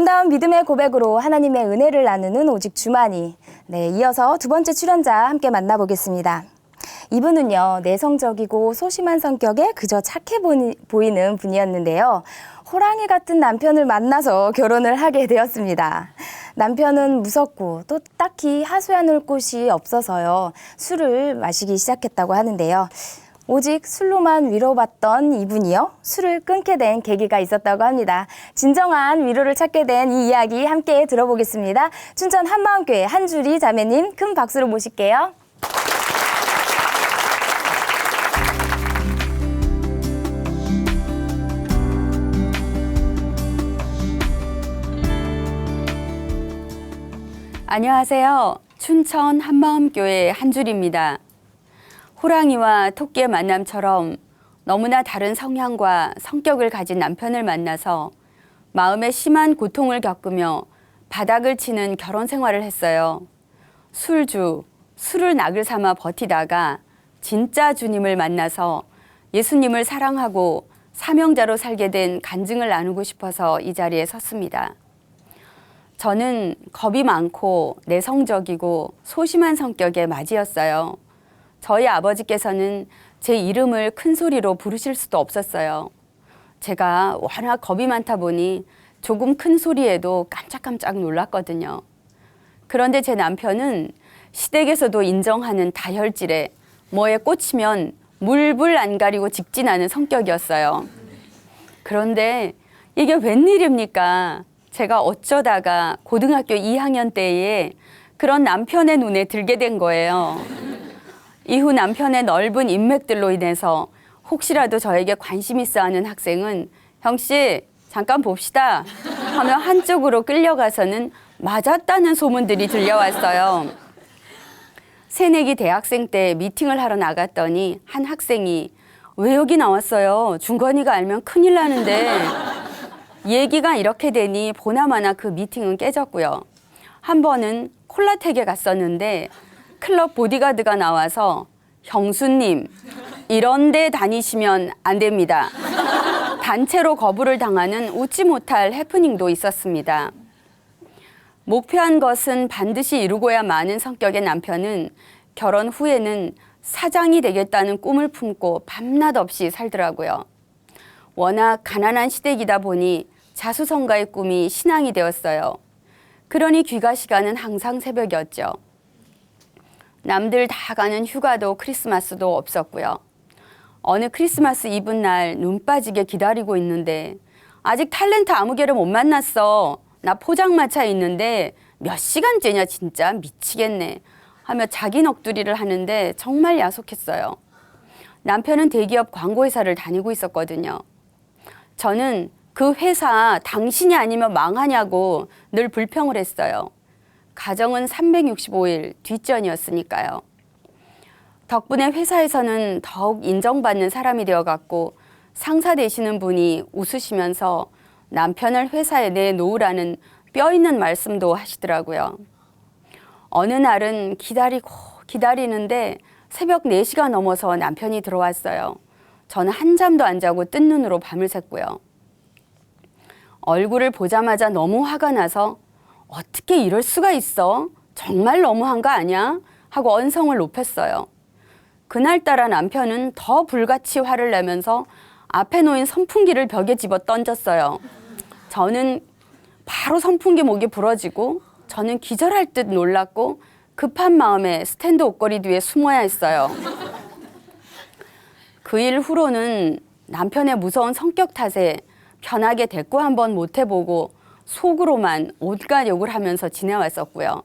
아름다운 믿음의 고백으로 하나님의 은혜를 나누는 오직 주만이. 네, 이어서 두 번째 출연자 함께 만나보겠습니다. 이분은요, 내성적이고 소심한 성격에 그저 착해 보이는 분이었는데요. 호랑이 같은 남편을 만나서 결혼을 하게 되었습니다. 남편은 무섭고 또 딱히 하소연할 곳이 없어서요. 술을 마시기 시작했다고 하는데요. 오직 술로만 위로받던 이분이요. 술을 끊게 된 계기가 있었다고 합니다. 진정한 위로를 찾게 된 이 이야기 함께 들어보겠습니다. 춘천 한마음교회 한주리 자매님 큰 박수로 모실게요. 안녕하세요. 춘천 한마음교회 한주리입니다. 호랑이와 토끼의 만남처럼 너무나 다른 성향과 성격을 가진 남편을 만나서 마음에 심한 고통을 겪으며 바닥을 치는 결혼 생활을 했어요. 술을 낙을 삼아 버티다가 진짜 주님을 만나서 예수님을 사랑하고 사명자로 살게 된 간증을 나누고 싶어서 이 자리에 섰습니다. 저는 겁이 많고 내성적이고 소심한 성격의 맏이었어요. 저희 아버지께서는 제 이름을 큰 소리로 부르실 수도 없었어요. 제가 워낙 겁이 많다 보니 조금 큰 소리에도 깜짝깜짝 놀랐거든요. 그런데 제 남편은 시댁에서도 인정하는 다혈질에 뭐에 꽂히면 물불 안 가리고 직진하는 성격이었어요. 그런데 이게 웬일입니까? 제가 어쩌다가 고등학교 2학년 때에 그런 남편의 눈에 들게 된 거예요. 이후 남편의 넓은 인맥들로 인해서 혹시라도 저에게 관심 있어 하는 학생은 형씨 잠깐 봅시다 하며 한쪽으로 끌려가서는 맞았다는 소문들이 들려왔어요. 새내기 대학생 때 미팅을 하러 나갔더니 한 학생이 왜 여기 나왔어요? 준건이가 알면 큰일 나는데. 얘기가 이렇게 되니 보나마나 그 미팅은 깨졌고요. 한 번은 콜라텍에 갔었는데 클럽 보디가드가 나와서 형수님 이런 데 다니시면 안 됩니다. 단체로 거부를 당하는 웃지 못할 해프닝도 있었습니다. 목표한 것은 반드시 이루고야 마는 성격의 남편은 결혼 후에는 사장이 되겠다는 꿈을 품고 밤낮 없이 살더라고요. 워낙 가난한 시댁이다 보니 자수성가의 꿈이 신앙이 되었어요. 그러니 귀가 시간은 항상 새벽이었죠. 남들 다 가는 휴가도 크리스마스도 없었고요. 어느 크리스마스 이브 날 눈 빠지게 기다리고 있는데 아직 탤런트 아무개를 못 만났어. 나 포장마차에 있는데 몇 시간째냐 진짜 미치겠네 하며 자기 넋두리를 하는데 정말 야속했어요. 남편은 대기업 광고회사를 다니고 있었거든요. 저는 그 회사 당신이 아니면 망하냐고 늘 불평을 했어요. 가정은 365일 뒷전이었으니까요. 덕분에 회사에서는 더욱 인정받는 사람이 되어갔고 상사 되시는 분이 웃으시면서 남편을 회사에 내놓으라는 뼈 있는 말씀도 하시더라고요. 어느 날은 기다리고 기다리는데 새벽 4시가 넘어서 남편이 들어왔어요. 저는 한잠도 안 자고 뜬 눈으로 밤을 샜고요. 얼굴을 보자마자 너무 화가 나서 어떻게 이럴 수가 있어? 정말 너무한 거 아니야? 하고 언성을 높였어요. 그날따라 남편은 더 불같이 화를 내면서 앞에 놓인 선풍기를 벽에 집어 던졌어요. 저는 바로 선풍기 목이 부러지고 저는 기절할 듯 놀랐고 급한 마음에 스탠드 옷걸이 뒤에 숨어야 했어요. 그 일 후로는 남편의 무서운 성격 탓에 편하게 대꾸 한번 못 해보고 속으로만 온갖 욕을 하면서 지내왔었고요.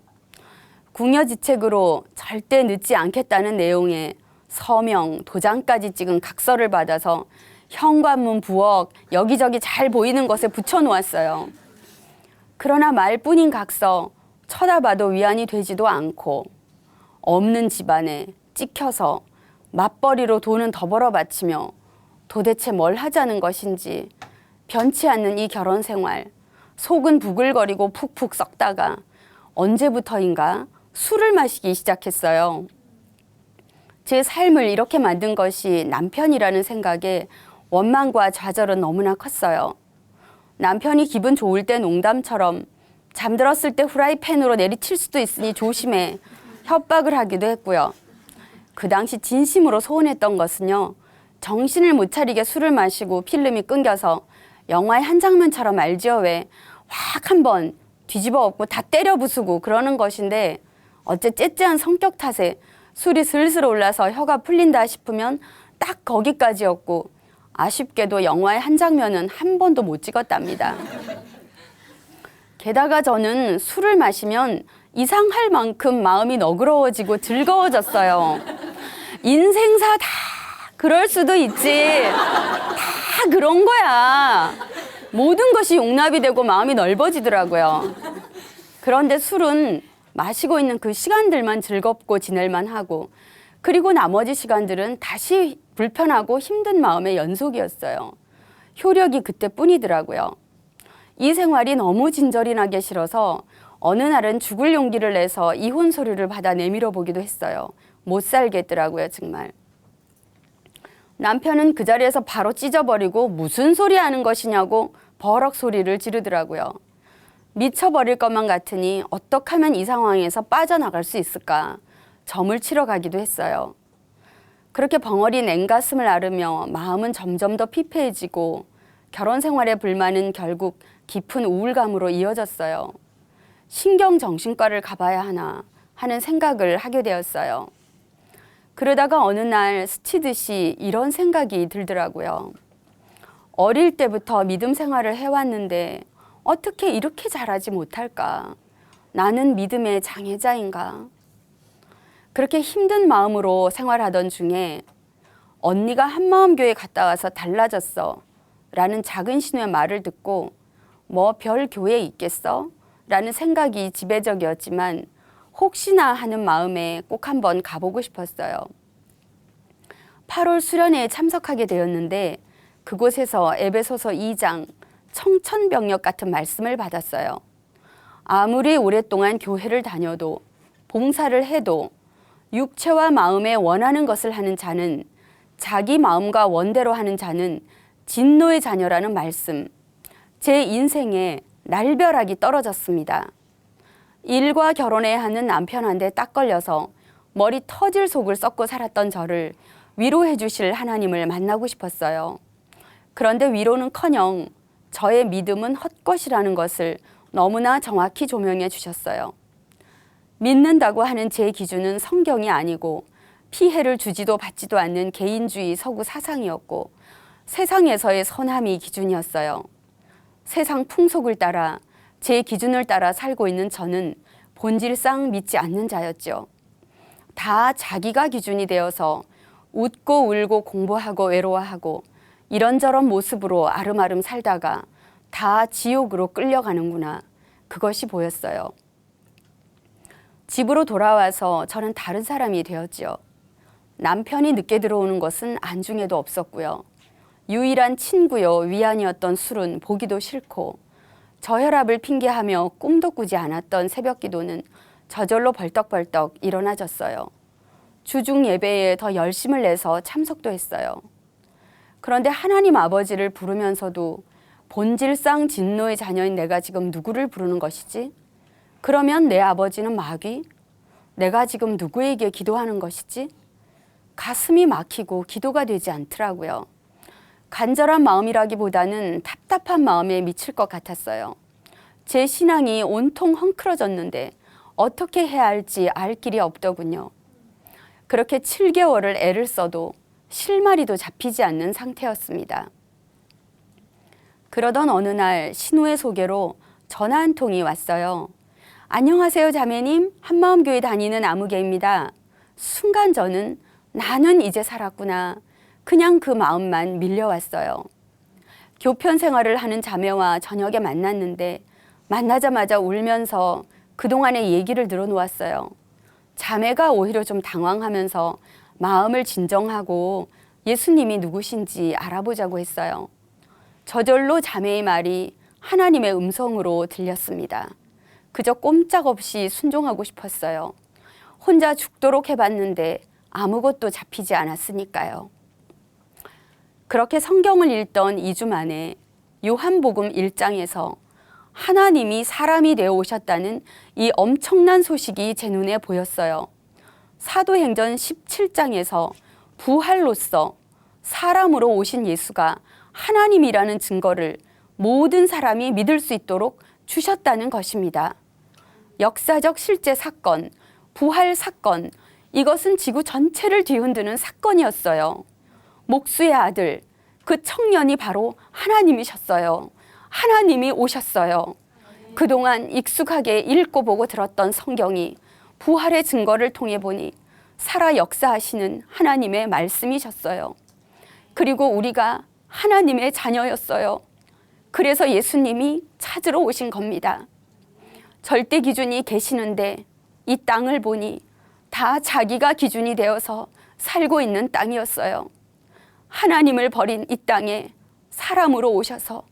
궁여지책으로 절대 늦지 않겠다는 내용의 서명, 도장까지 찍은 각서를 받아서 현관문 부엌 여기저기 잘 보이는 것에 붙여놓았어요. 그러나 말뿐인 각서 쳐다봐도 위안이 되지도 않고 없는 집안에 찍혀서 맞벌이로 돈은 더 벌어 바치며 도대체 뭘 하자는 것인지 변치 않는 이 결혼 생활, 속은 부글거리고 푹푹 썩다가 언제부터인가 술을 마시기 시작했어요. 제 삶을 이렇게 만든 것이 남편이라는 생각에 원망과 좌절은 너무나 컸어요. 남편이 기분 좋을 때 농담처럼 잠들었을 때 후라이팬으로 내리칠 수도 있으니 조심해 협박을 하기도 했고요. 그 당시 진심으로 소원했던 것은요. 정신을 못 차리게 술을 마시고 필름이 끊겨서 영화의 한 장면처럼 알지요 왜 확 한번 뒤집어 엎고 다 때려 부수고 그러는 것인데 어째 째째한 성격 탓에 술이 슬슬 올라서 혀가 풀린다 싶으면 딱 거기까지였고 아쉽게도 영화의 한 장면은 한 번도 못 찍었답니다. 게다가 저는 술을 마시면 이상할 만큼 마음이 너그러워지고 즐거워졌어요. 인생사 다 그럴 수도 있지. 다 그런 거야. 모든 것이 용납이 되고 마음이 넓어지더라고요. 그런데 술은 마시고 있는 그 시간들만 즐겁고 지낼만 하고 그리고 나머지 시간들은 다시 불편하고 힘든 마음의 연속이었어요. 효력이 그때뿐이더라고요. 이 생활이 너무 진절이 나게 싫어서 어느 날은 죽을 용기를 내서 이혼 서류를 받아 내밀어 보기도 했어요. 못 살겠더라고요, 정말. 남편은 그 자리에서 바로 찢어버리고 무슨 소리 하는 것이냐고 버럭 소리를 지르더라고요. 미쳐버릴 것만 같으니 어떻게 하면 이 상황에서 빠져나갈 수 있을까 점을 치러 가기도 했어요. 그렇게 벙어리 냉가슴을 앓으며 마음은 점점 더 피폐해지고 결혼 생활의 불만은 결국 깊은 우울감으로 이어졌어요. 신경정신과를 가봐야 하나 하는 생각을 하게 되었어요. 그러다가 어느 날 스치듯이 이런 생각이 들더라고요. 어릴 때부터 믿음 생활을 해왔는데 어떻게 이렇게 잘하지 못할까? 나는 믿음의 장애자인가? 그렇게 힘든 마음으로 생활하던 중에 언니가 한마음교회 갔다 와서 달라졌어 라는 작은 신우의 말을 듣고 뭐 별 교회 있겠어? 라는 생각이 지배적이었지만 혹시나 하는 마음에 꼭 한번 가보고 싶었어요. 8월 수련회에 참석하게 되었는데 그곳에서 에베소서 2장 청천벽력 같은 말씀을 받았어요. 아무리 오랫동안 교회를 다녀도 봉사를 해도 육체와 마음에 원하는 것을 하는 자는 자기 마음과 원대로 하는 자는 진노의 자녀라는 말씀. 제 인생에 날벼락이 떨어졌습니다. 일과 결혼해야 하는 남편한테 딱 걸려서 머리 터질 속을 썩고 살았던 저를 위로해 주실 하나님을 만나고 싶었어요. 그런데 위로는커녕 저의 믿음은 헛것이라는 것을 너무나 정확히 조명해 주셨어요. 믿는다고 하는 제 기준은 성경이 아니고 피해를 주지도 받지도 않는 개인주의 서구 사상이었고 세상에서의 선함이 기준이었어요. 세상 풍속을 따라 제 기준을 따라 살고 있는 저는 본질상 믿지 않는 자였죠. 다 자기가 기준이 되어서 웃고 울고 공부하고 외로워하고 이런저런 모습으로 아름아름 살다가 다 지옥으로 끌려가는구나. 그것이 보였어요. 집으로 돌아와서 저는 다른 사람이 되었지요. 남편이 늦게 들어오는 것은 안중에도 없었고요. 유일한 친구요 위안이었던 술은 보기도 싫고 저혈압을 핑계하며 꿈도 꾸지 않았던 새벽 기도는 저절로 벌떡벌떡 일어나졌어요. 주중 예배에 더 열심을 내서 참석도 했어요. 그런데 하나님 아버지를 부르면서도 본질상 진노의 자녀인 내가 지금 누구를 부르는 것이지? 그러면 내 아버지는 마귀? 내가 지금 누구에게 기도하는 것이지? 가슴이 막히고 기도가 되지 않더라고요. 간절한 마음이라기보다는 답답한 마음에 미칠 것 같았어요. 제 신앙이 온통 헝클어졌는데 어떻게 해야 할지 알 길이 없더군요. 그렇게 7개월을 애를 써도 실마리도 잡히지 않는 상태였습니다. 그러던 어느 날 신우의 소개로 전화 한 통이 왔어요. 안녕하세요 자매님, 한마음교회 다니는 아무개입니다. 순간 저는 나는 이제 살았구나. 그냥 그 마음만 밀려왔어요. 교편 생활을 하는 자매와 저녁에 만났는데 만나자마자 울면서 그동안의 얘기를 늘어놓았어요. 자매가 오히려 좀 당황하면서 마음을 진정하고 예수님이 누구신지 알아보자고 했어요. 저절로 자매의 말이 하나님의 음성으로 들렸습니다. 그저 꼼짝없이 순종하고 싶었어요. 혼자 죽도록 해봤는데 아무것도 잡히지 않았으니까요. 그렇게 성경을 읽던 2주 만에 요한복음 1장에서 하나님이 사람이 되어 오셨다는 이 엄청난 소식이 제 눈에 보였어요. 사도행전 17장에서 부활로서 사람으로 오신 예수가 하나님이라는 증거를 모든 사람이 믿을 수 있도록 주셨다는 것입니다. 역사적 실제 사건, 부활 사건, 이것은 지구 전체를 뒤흔드는 사건이었어요. 목수의 아들, 그 청년이 바로 하나님이셨어요. 하나님이 오셨어요. 그동안 익숙하게 읽고 보고 들었던 성경이 부활의 증거를 통해 보니 살아 역사하시는 하나님의 말씀이셨어요. 그리고 우리가 하나님의 자녀였어요. 그래서 예수님이 찾으러 오신 겁니다. 절대 기준이 계시는데 이 땅을 보니 다 자기가 기준이 되어서 살고 있는 땅이었어요. 하나님을 버린 이 땅에 사람으로 오셔서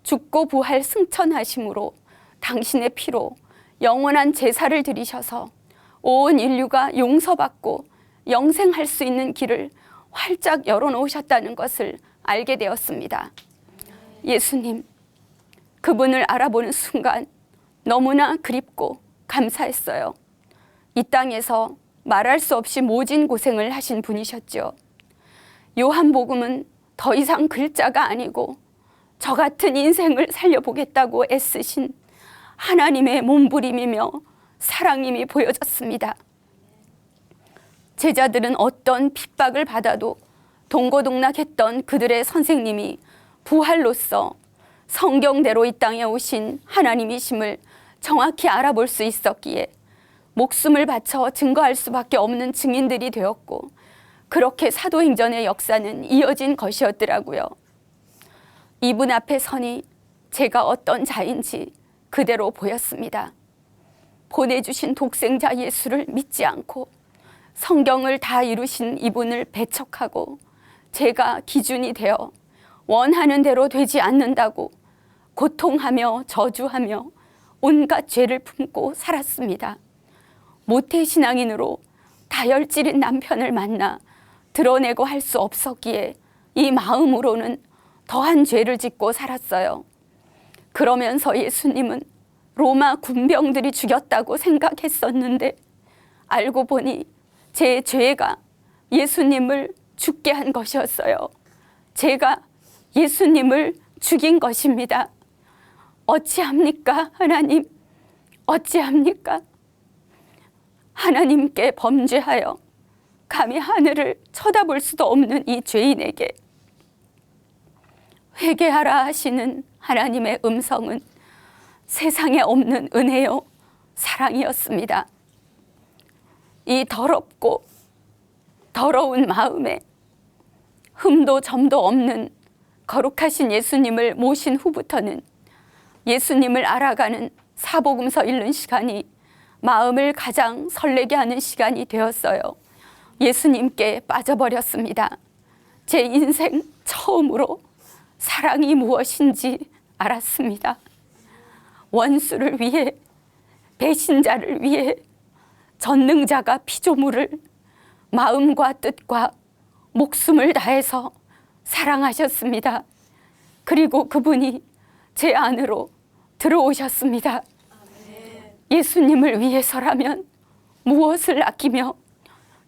죽고 부활 승천하심으로 당신의 피로 영원한 제사를 드리셔서 온 인류가 용서받고 영생할 수 있는 길을 활짝 열어놓으셨다는 것을 알게 되었습니다. 예수님, 그분을 알아보는 순간 너무나 그립고 감사했어요. 이 땅에서 말할 수 없이 모진 고생을 하신 분이셨죠. 요한복음은 더 이상 글자가 아니고 저 같은 인생을 살려보겠다고 애쓰신 하나님의 몸부림이며 사랑임이 보여졌습니다. 제자들은 어떤 핍박을 받아도 동고동락했던 그들의 선생님이 부활로서 성경대로 이 땅에 오신 하나님이심을 정확히 알아볼 수 있었기에 목숨을 바쳐 증거할 수밖에 없는 증인들이 되었고, 그렇게 사도행전의 역사는 이어진 것이었더라고요. 이분 앞에 서니 제가 어떤 자인지 그대로 보였습니다. 보내주신 독생자 예수를 믿지 않고 성경을 다 이루신 이분을 배척하고 제가 기준이 되어 원하는 대로 되지 않는다고 고통하며 저주하며 온갖 죄를 품고 살았습니다. 모태신앙인으로 다혈질인 남편을 만나 드러내고 할 수 없었기에 이 마음으로는 더한 죄를 짓고 살았어요. 그러면서 예수님은 로마 군병들이 죽였다고 생각했었는데 알고 보니 제 죄가 예수님을 죽게 한 것이었어요. 제가 예수님을 죽인 것입니다. 어찌합니까, 하나님? 어찌합니까? 하나님께 범죄하여 감히 하늘을 쳐다볼 수도 없는 이 죄인에게 회개하라 하시는 하나님의 음성은 세상에 없는 은혜요 사랑이었습니다. 이 더럽고 더러운 마음에 흠도 점도 없는 거룩하신 예수님을 모신 후부터는 예수님을 알아가는 사복음서 읽는 시간이 마음을 가장 설레게 하는 시간이 되었어요. 예수님께 빠져버렸습니다. 제 인생 처음으로 사랑이 무엇인지 알았습니다. 원수를 위해, 배신자를 위해 전능자가 피조물을 마음과 뜻과 목숨을 다해서 사랑하셨습니다. 그리고 그분이 제 안으로 들어오셨습니다. 예수님을 위해서라면 무엇을 아끼며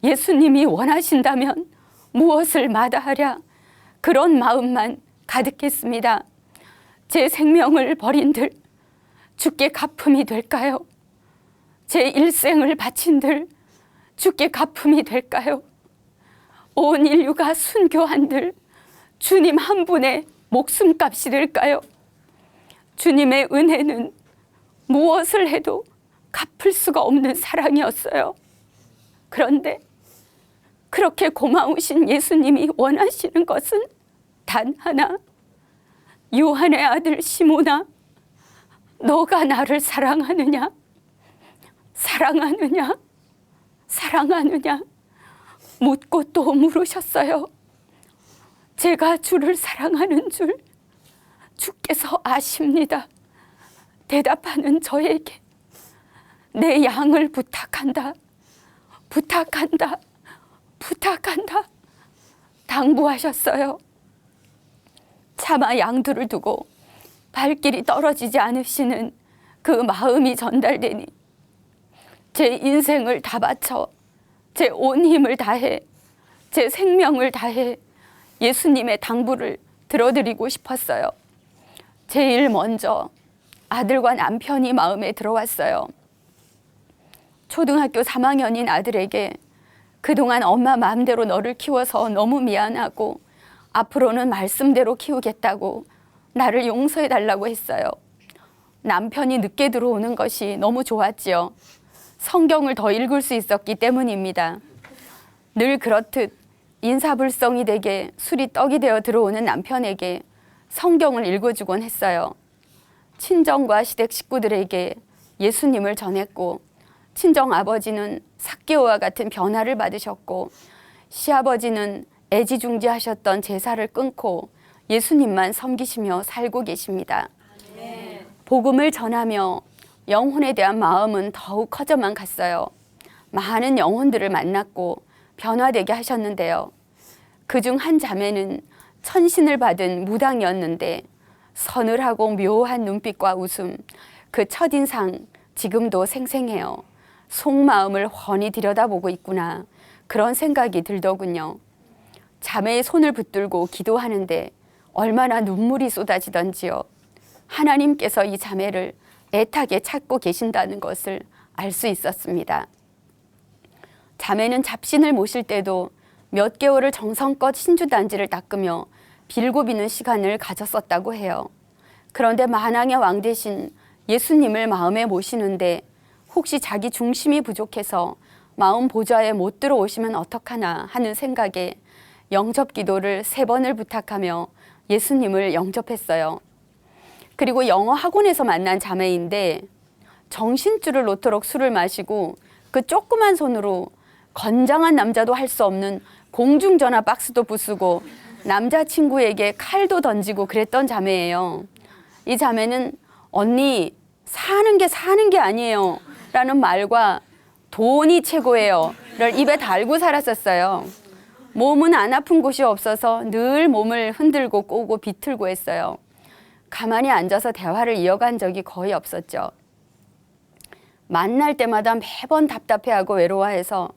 예수님이 원하신다면 무엇을 마다하랴, 그런 마음만 가득했습니다. 제 생명을 버린들 주께 갚음이 될까요? 제 일생을 바친들 주께 갚음이 될까요? 온 인류가 순교한들 주님 한 분의 목숨값이 될까요? 주님의 은혜는 무엇을 해도 갚을 수가 없는 사랑이었어요. 그런데 그렇게 고마우신 예수님이 원하시는 것은 단 하나, 요한의 아들 시몬아, 너가 나를 사랑하느냐? 사랑하느냐? 사랑하느냐? 묻고 또 물으셨어요. 제가 주를 사랑하는 줄 주께서 아십니다. 대답하는 저에게 내 양을 부탁한다, 부탁한다, 부탁한다 당부하셨어요. 차마 양들을 두고 발길이 떨어지지 않으시는 그 마음이 전달되니 제 인생을 다 바쳐 제 온 힘을 다해 제 생명을 다해 예수님의 당부를 들어드리고 싶었어요. 제일 먼저 아들과 남편이 마음에 들어왔어요. 초등학교 3학년인 아들에게 그동안 엄마 마음대로 너를 키워서 너무 미안하고 앞으로는 말씀대로 키우겠다고 나를 용서해달라고 했어요. 남편이 늦게 들어오는 것이 너무 좋았지요. 성경을 더 읽을 수 있었기 때문입니다. 늘 그렇듯 인사불성이 되게 술이 떡이 되어 들어오는 남편에게 성경을 읽어주곤 했어요. 친정과 시댁 식구들에게 예수님을 전했고 친정 아버지는 삭개오와 같은 변화를 받으셨고 시아버지는 애지중지하셨던 제사를 끊고 예수님만 섬기시며 살고 계십니다. 복음을 전하며 영혼에 대한 마음은 더욱 커져만 갔어요. 많은 영혼들을 만났고 변화되게 하셨는데요. 그중 한 자매는 천신을 받은 무당이었는데 서늘하고 묘한 눈빛과 웃음, 그 첫인상 지금도 생생해요. 속마음을 훤히 들여다보고 있구나, 그런 생각이 들더군요. 자매의 손을 붙들고 기도하는데 얼마나 눈물이 쏟아지던지요. 하나님께서 이 자매를 애타게 찾고 계신다는 것을 알 수 있었습니다. 자매는 잡신을 모실 때도 몇 개월을 정성껏 신주단지를 닦으며 빌고 비는 시간을 가졌었다고 해요. 그런데 만왕의 왕 대신 예수님을 마음에 모시는데 혹시 자기 중심이 부족해서 마음 보좌에 못 들어오시면 어떡하나 하는 생각에 영접 기도를 3번을 부탁하며 예수님을 영접했어요. 그리고 영어 학원에서 만난 자매인데 정신줄을 놓도록 술을 마시고 그 조그만 손으로 건장한 남자도 할 수 없는 공중전화 박스도 부수고 남자친구에게 칼도 던지고 그랬던 자매예요. 이 자매는 언니 사는 게 아니에요 라는 말과 돈이 최고예요를 입에 달고 살았었어요. 몸은 안 아픈 곳이 없어서 늘 몸을 흔들고 꼬고 비틀고 했어요. 가만히 앉아서 대화를 이어간 적이 거의 없었죠. 만날 때마다 매번 답답해하고 외로워해서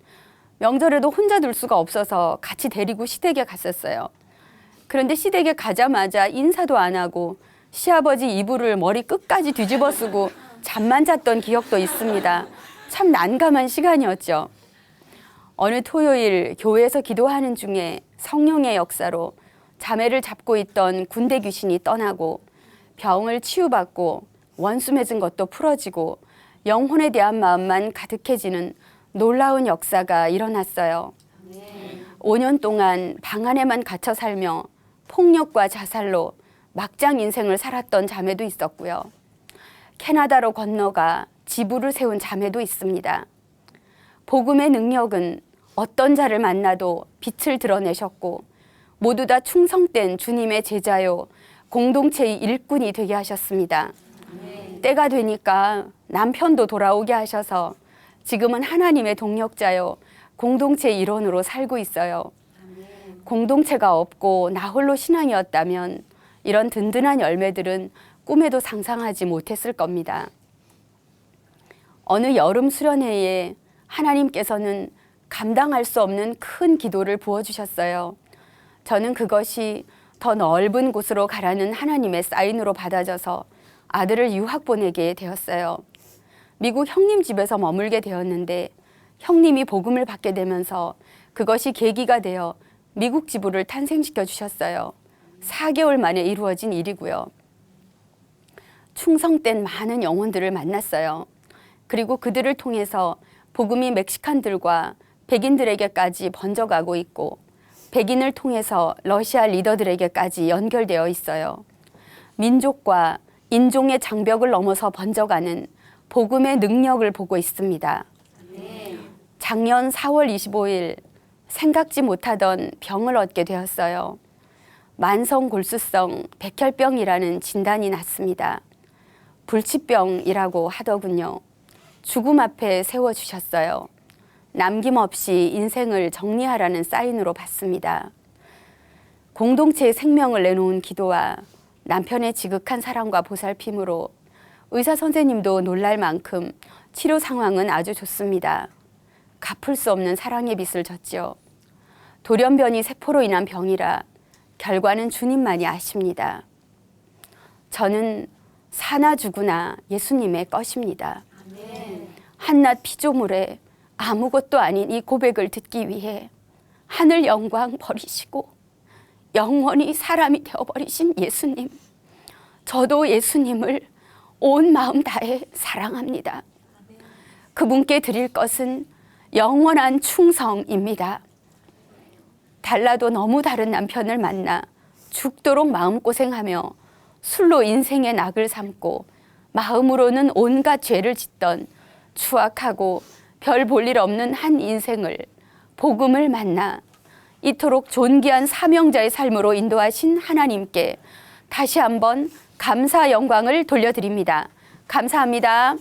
명절에도 혼자 둘 수가 없어서 같이 데리고 시댁에 갔었어요. 그런데 시댁에 가자마자 인사도 안 하고 시아버지 이불을 머리 끝까지 뒤집어 쓰고 잠만 잤던 기억도 있습니다. 참 난감한 시간이었죠. 어느 토요일 교회에서 기도하는 중에 성령의 역사로 자매를 잡고 있던 군대 귀신이 떠나고 병을 치유받고 원수 맺은 것도 풀어지고 영혼에 대한 마음만 가득해지는 놀라운 역사가 일어났어요. 5년 동안 방 안에만 갇혀 살며 폭력과 자살로 막장 인생을 살았던 자매도 있었고요. 캐나다로 건너가 지부를 세운 자매도 있습니다. 복음의 능력은 어떤 자를 만나도 빛을 드러내셨고 모두 다 충성된 주님의 제자요 공동체의 일꾼이 되게 하셨습니다. 때가 되니까 남편도 돌아오게 하셔서 지금은 하나님의 동력자요 공동체의 일원으로 살고 있어요. 공동체가 없고 나 홀로 신앙이었다면 이런 든든한 열매들은 꿈에도 상상하지 못했을 겁니다. 어느 여름 수련회에 하나님께서는 감당할 수 없는 큰 기도를 부어주셨어요. 저는 그것이 더 넓은 곳으로 가라는 하나님의 사인으로 받아져서 아들을 유학 보내게 되었어요. 미국 형님 집에서 머물게 되었는데 형님이 복음을 받게 되면서 그것이 계기가 되어 미국 지부를 탄생시켜 주셨어요. 4개월 만에 이루어진 일이고요. 충성된 많은 영혼들을 만났어요. 그리고 그들을 통해서 복음이 멕시칸들과 백인들에게까지 번져가고 있고 백인을 통해서 러시아 리더들에게까지 연결되어 있어요. 민족과 인종의 장벽을 넘어서 번져가는 복음의 능력을 보고 있습니다. 작년 4월 25일 생각지 못하던 병을 얻게 되었어요. 만성골수성 백혈병이라는 진단이 났습니다. 불치병이라고 하더군요. 죽음 앞에 세워주셨어요. 남김없이 인생을 정리하라는 사인으로 받습니다. 공동체의 생명을 내놓은 기도와 남편의 지극한 사랑과 보살핌으로 의사 선생님도 놀랄 만큼 치료 상황은 아주 좋습니다. 갚을 수 없는 사랑의 빚을 졌죠. 돌연변이 세포로 인한 병이라 결과는 주님만이 아십니다. 저는 사나 죽으나 예수님의 것입니다. 한낱 피조물에 아무것도 아닌 이 고백을 듣기 위해 하늘 영광 버리시고 영원히 사람이 되어버리신 예수님. 저도 예수님을 온 마음 다해 사랑합니다. 그분께 드릴 것은 영원한 충성입니다. 달라도 너무 다른 남편을 만나 죽도록 마음고생하며 술로 인생의 낙을 삼고 마음으로는 온갖 죄를 짓던 추악하고 별 볼 일 없는 한 인생을 복음을 만나 이토록 존귀한 사명자의 삶으로 인도하신 하나님께 다시 한번 감사 영광을 돌려드립니다. 감사합니다.